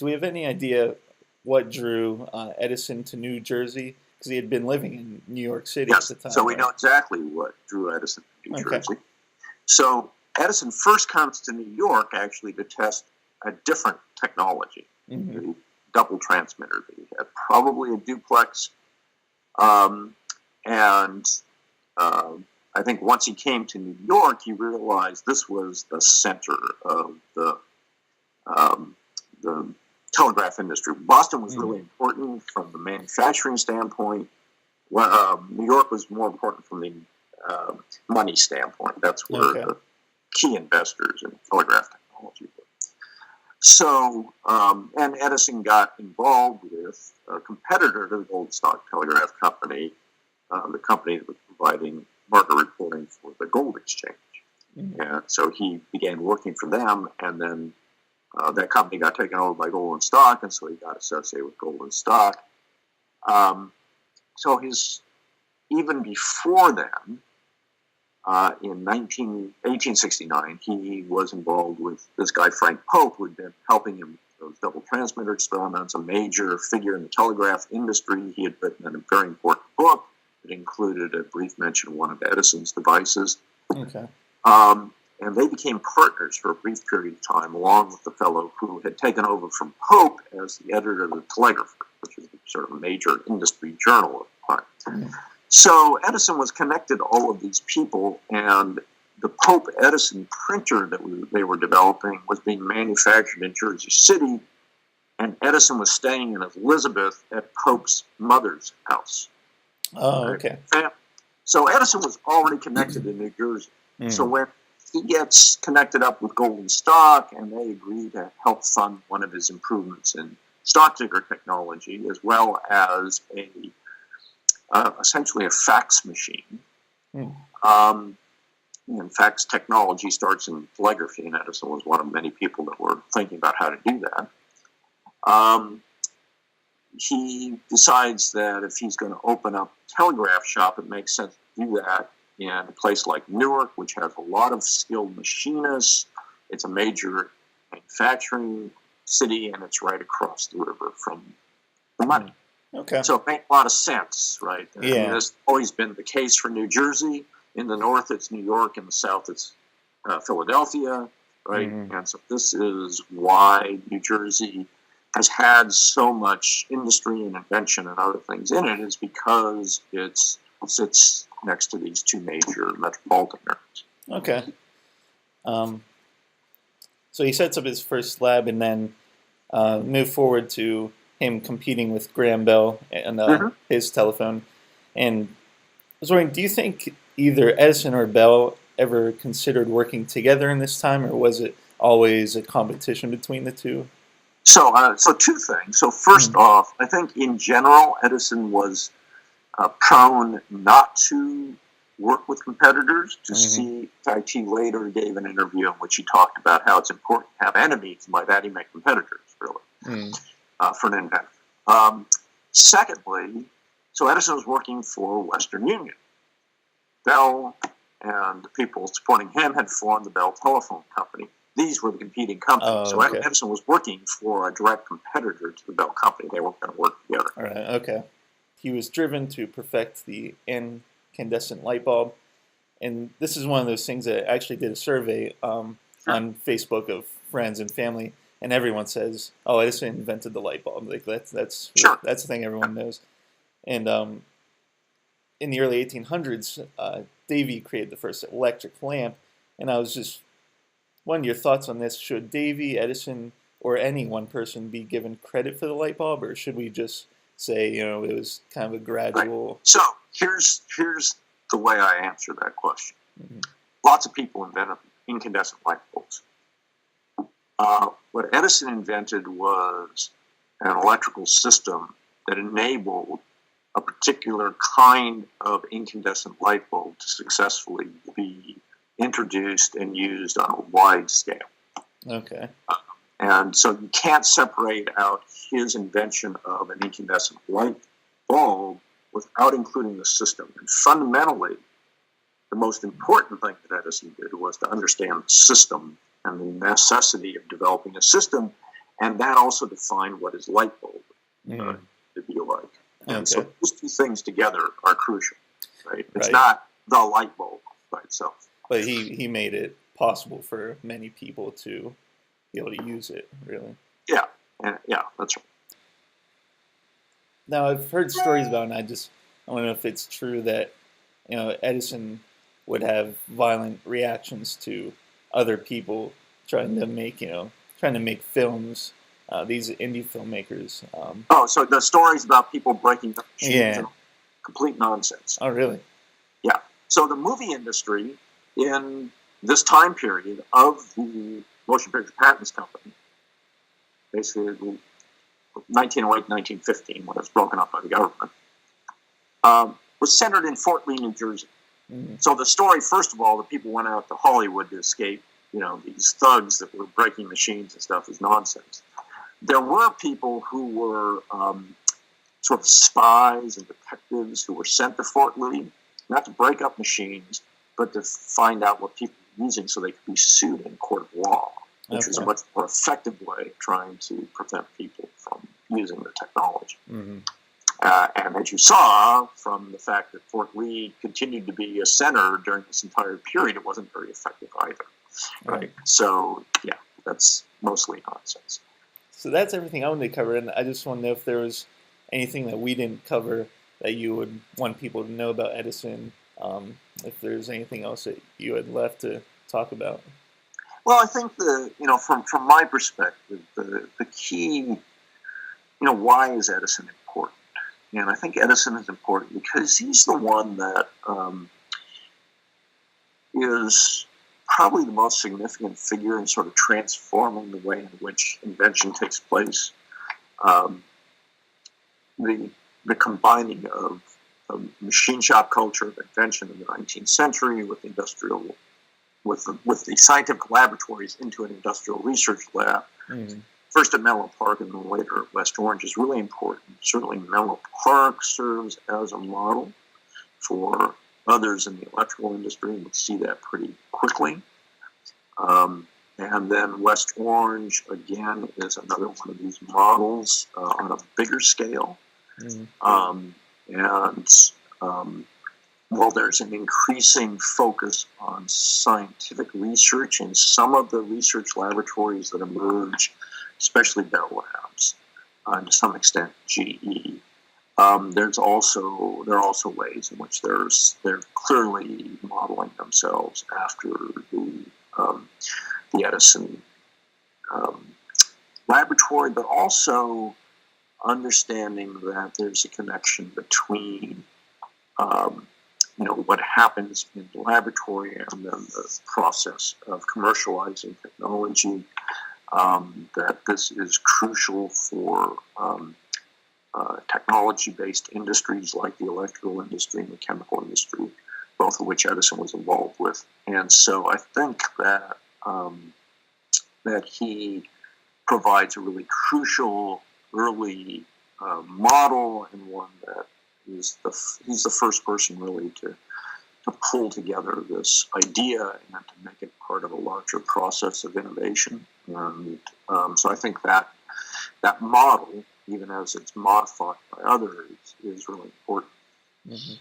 do we have any idea what drew Edison to New Jersey? Because he had been living in New York City at Yes, the time, so we right? know exactly what drew Edison to New Okay. Jersey. So Edison first comes to New York actually to test a different technology, Hmm. the double transmitter that he had, probably a duplex. And I think once he came to New York, he realized this was the center of the telegraph industry. Boston was really important from the manufacturing standpoint. New York was more important from the money standpoint. That's where Okay. the key investors in telegraph technology were. So, and Edison got involved with a competitor to the Gold Stock Telegraph Company, the company that was providing market reporting for the gold exchange. Mhm. And so he began working for them, and then that company got taken over by Gold Stock, and so he got associated with Gold Stock. So even before then, in 1869, he was involved with this guy, Frank Pope, who had been helping him with those double transmitter experiments, a major figure in the telegraph industry. He had written a very important book that included a brief mention of one of Edison's devices. Okay. And they became partners for a brief period of time, along with the fellow who had taken over from Pope as the editor of the Telegrapher, which is sort of a major industry journal at the time. Mhm. So Edison was connected to all of these people, and the Pope Edison printer that they were developing was being manufactured in Jersey City, and Edison was staying in Elizabeth at Pope's mother's house. Oh, Right? okay. So Edison was already connected in New Jersey. So when he gets connected up with Golden Stock, and they agree to help fund one of his improvements in stock ticker technology, as well as essentially a fax machine. And fax technology starts in telegraphy, and Edison was one of many people that were thinking about how to do that. He decides that if he's going to open up a telegraph shop, it makes sense to do that in a place like Newark, which has a lot of skilled machinists. It's a major manufacturing city, and it's right across the river from the money. Okay. So it makes a lot of sense, right? Yeah. I mean, that's always been the case for New Jersey. In the north, it's New York. In the south, it's Philadelphia, right? And so this is why New Jersey has had so much industry and invention and other things in it, is because it sits next to these two major metropolitan areas. Okay. So he sets up his first lab and then move forward to him competing with Graham Bell and his telephone. And I was wondering, do you think either Edison or Bell ever considered working together in this time, or was it always a competition between the two? So two things. So first off, I think in general, Edison was prone not to work with competitors. To see, IT later gave an interview in which he talked about how it's important to have enemies, and by that he meant competitors, really, for an inventor. Secondly, so Edison was working for Western Union. Bell and the people supporting him had formed the Bell Telephone Company. These were the competing companies. So Edison was working for a direct competitor to the Bell Company. They weren't going to work together. All right, okay. He was driven to perfect the incandescent light bulb. And this is one of those things that I actually did a survey on Facebook of friends and family, and everyone says, "Oh, Edison invented the light bulb." Like that's the thing everyone knows. And in the early 1800s, Davy created the first electric lamp, and I was just wondering your thoughts on this. Should Davy, Edison, or any one person be given credit for the light bulb, or should we just say, it was kind of a gradual... Right. So here's the way I answer that question. Lots of people invented incandescent light bulbs. What Edison invented was an electrical system that enabled a particular kind of incandescent light bulb to successfully be introduced and used on a wide scale. Okay. And so you can't separate out his invention of an incandescent light bulb without including the system. And fundamentally, the most important thing that Edison did was to understand the system and the necessity of developing a system. And that also defined what his light bulb Mm. to be like. And Okay. so those two things together are crucial, right? It's Right. not the light bulb by itself. But he made it possible for many people to be able to use it, really. Yeah, and yeah, that's right. Now, I've heard stories about, and I don't know if it's true that, Edison would have violent reactions to other people trying to make films, these indie filmmakers. Oh, so the stories about people breaking up machines Yeah. and complete nonsense. Oh, really? Yeah. So the movie industry in this time period of the Motion Picture Patents Company, basically 1908, 1915, when it was broken up by the government, was centered in Fort Lee, New Jersey. Mm-hmm. So the story, first of all, that people went out to Hollywood to escape, these thugs that were breaking machines and stuff is nonsense. There were people who were sort of spies and detectives who were sent to Fort Lee, not to break up machines, but to find out what people were using so they could be sued in court of law, which was a much more effective way of trying to prevent people from using the technology. Mm-hmm. And as you saw from the fact that Fort Lee continued to be a center during this entire period, it wasn't very effective either. Right? So, yeah, that's mostly nonsense. So that's everything I wanted to cover, and I just want to know if there was anything that we didn't cover that you would want people to know about Edison, if there's anything else that you had left to talk about. Well, I think from my perspective, the key, why is Edison important? And I think Edison is important because he's the one that is probably the most significant figure in sort of transforming the way in which invention takes place. The combining of machine shop culture of invention in the 19th century with the scientific laboratories into an industrial research lab. Mm-hmm. First at Menlo Park and then later at West Orange is really important. Certainly Menlo Park serves as a model for others in the electrical industry. We see that pretty quickly. And then West Orange, again, is another one of these models on a bigger scale. Mm-hmm. While there's an increasing focus on scientific research in some of the research laboratories that emerge, especially Bell Labs, and to some extent GE, there are also ways in which they're clearly modeling themselves after the Edison laboratory, but also understanding that there's a connection between what happens in the laboratory and then the process of commercializing technology. That this is crucial for technology-based industries like the electrical industry and the chemical industry, both of which Edison was involved with. And so I think that that he provides a really crucial early model, and one that he's the first person really to pull together this idea and to make it part of a larger process of innovation. And so I think that model, even as it's modified by others, is really important. Mm-hmm.